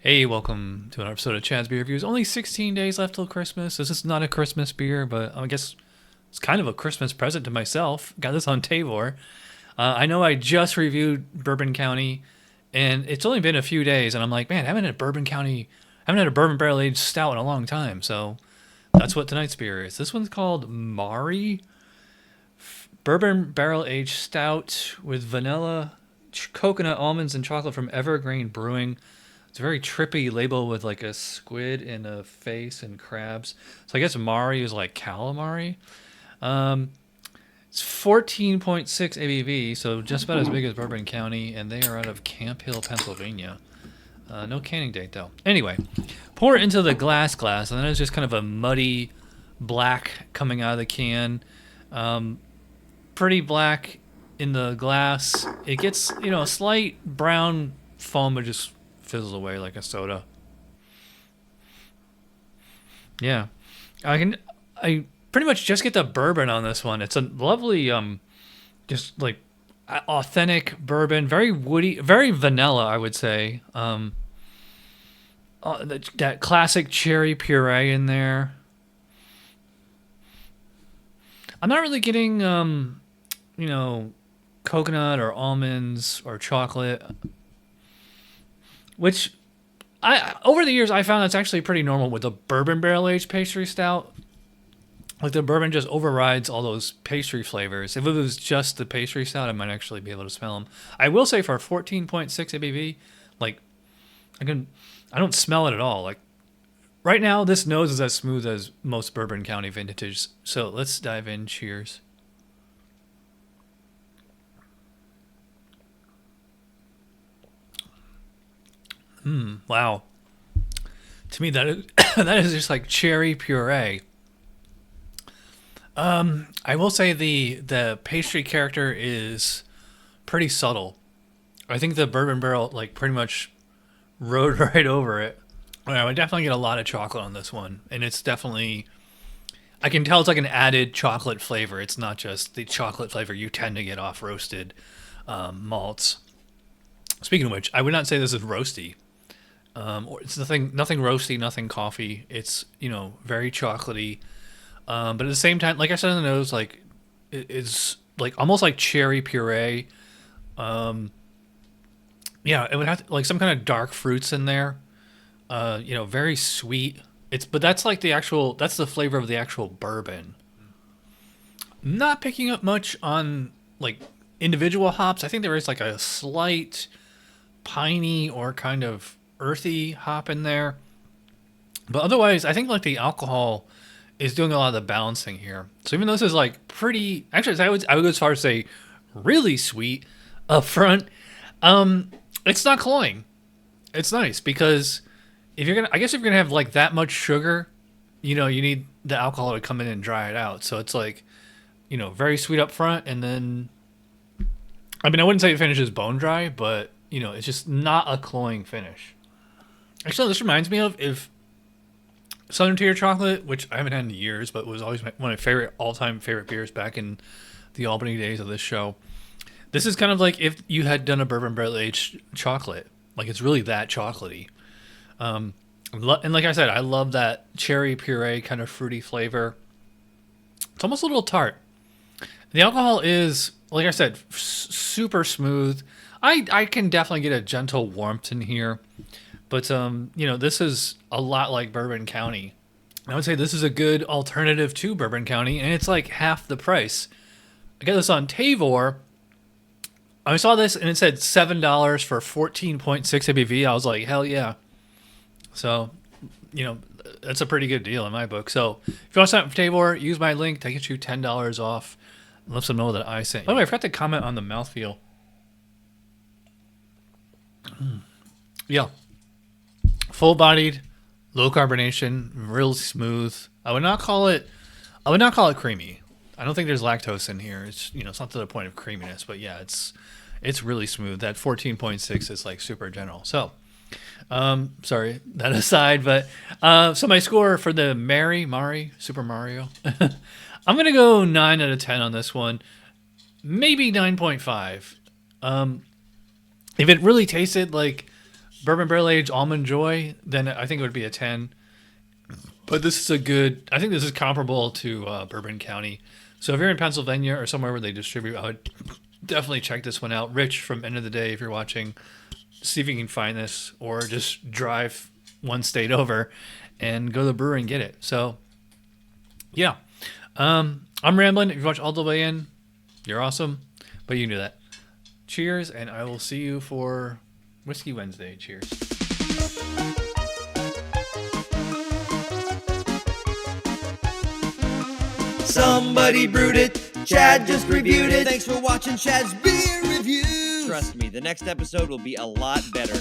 Hey, welcome to another episode of Chad's Beer Reviews. Only 16 days left till Christmas. This is not a Christmas beer, but I guess it's kind of a Christmas present to myself. Got this on 𝐄𝐸. I know I just reviewed Bourbon County, and it's only been a few days, and I'm like, man, I haven't had a bourbon barrel aged stout in a long time. So that's what tonight's beer is. This one's called Mari Bourbon Barrel Aged Stout with vanilla, coconut, almonds, and chocolate from Evergreen Brewing. It's a very trippy label with like a squid and a face and crabs. So I guess Mari is like calamari. It's 14.6 ABV, so just about as big as Bourbon County, and they are out of Camp Hill, Pennsylvania. No canning date though. Anyway, pour it into the glass, and then it's just kind of a muddy black coming out of the can. Pretty black in the glass. It gets, a slight brown foam, but just fizzles away like a soda. Yeah, I pretty much just get the bourbon on this one. It's a lovely, just like authentic bourbon, very woody, very vanilla, I would say. That classic cherry puree in there. I'm not really getting, coconut or almonds or chocolate. Which, over the years, I found that's actually pretty normal with a bourbon barrel-aged pastry stout. Like, the bourbon just overrides all those pastry flavors. If it was just the pastry stout, I might actually be able to smell them. I will say for 14.6 ABV, like, I don't smell it at all. Like, right now, this nose is as smooth as most Bourbon County vintages. So, let's dive in. Cheers. Wow. To me, that is that is just like cherry puree. I will say the pastry character is pretty subtle. I think the bourbon barrel pretty much rode right over it. I would definitely get a lot of chocolate on this one, and it's definitely, I can tell it's like an added chocolate flavor. It's not just the chocolate flavor you tend to get off roasted malts. Speaking of which, I would not say this is roasty. Or it's nothing roasty, nothing coffee. It's, very chocolatey. But at the same time, like I said in the nose, like it's like almost like cherry puree. Yeah, it would have like some kind of dark fruits in there. Very sweet. But that's like that's the flavor of the actual bourbon. Not picking up much on like individual hops. I think there is like a slight piney or kind of earthy hop in there, but otherwise I think like the alcohol is doing a lot of the balancing here. So even though this is like pretty, actually I would go as far as say really sweet up front, it's not cloying. It's nice because if you're gonna have like that much sugar, you need the alcohol to come in and dry it out. So it's like, very sweet up front, and then I wouldn't say it finishes bone dry, but it's just not a cloying finish. Actually, this reminds me of if Southern Tier chocolate, which I haven't had in years, but was always one of my favorite all-time favorite beers back in the Albany days of this show. This is kind of like if you had done a bourbon barrel aged chocolate. Like, it's really that chocolatey. And like I said, I love that cherry puree kind of fruity flavor. It's almost a little tart. The alcohol is, like I said, super smooth. I can definitely get a gentle warmth in here. But, this is a lot like Bourbon County. I would say this is a good alternative to Bourbon County, and it's like half the price. I got this on 𝐄𝐸. I saw this, and it said $7 for 14.6 ABV. I was like, hell yeah. So, that's a pretty good deal in my book. So, if you want to sign up for 𝐄𝐸, use my link to get you $10 off. Let them know that I sent you. By the way, I forgot to comment on the mouthfeel. Yeah. Full-bodied, low carbonation, real smooth. I would not call it creamy. I don't think there's lactose in here. It's it's not to the point of creaminess, but yeah, it's really smooth. That 14.6 is like super general. So, sorry that aside, but so my score for the Mari Super Mario, I'm gonna go 9 out of 10 on this one, maybe 9.5. If it really tasted like bourbon barrel aged Almond Joy, then I think it would be a 10. But this is a good, I think this is comparable to Bourbon County. So if you're in Pennsylvania or somewhere where they distribute, I would definitely check this one out. Rich from End of the Day, if you're watching, see if you can find this, or just drive one state over and go to the brewery and get it. So, yeah. I'm rambling. If you watch all the way in, you're awesome. But you can do that. Cheers, and I will see you for Whiskey Wednesday. Cheers. Somebody brewed it. Chad just reviewed it. Thanks for watching Chad's Beer Reviews. Trust me, the next episode will be a lot better.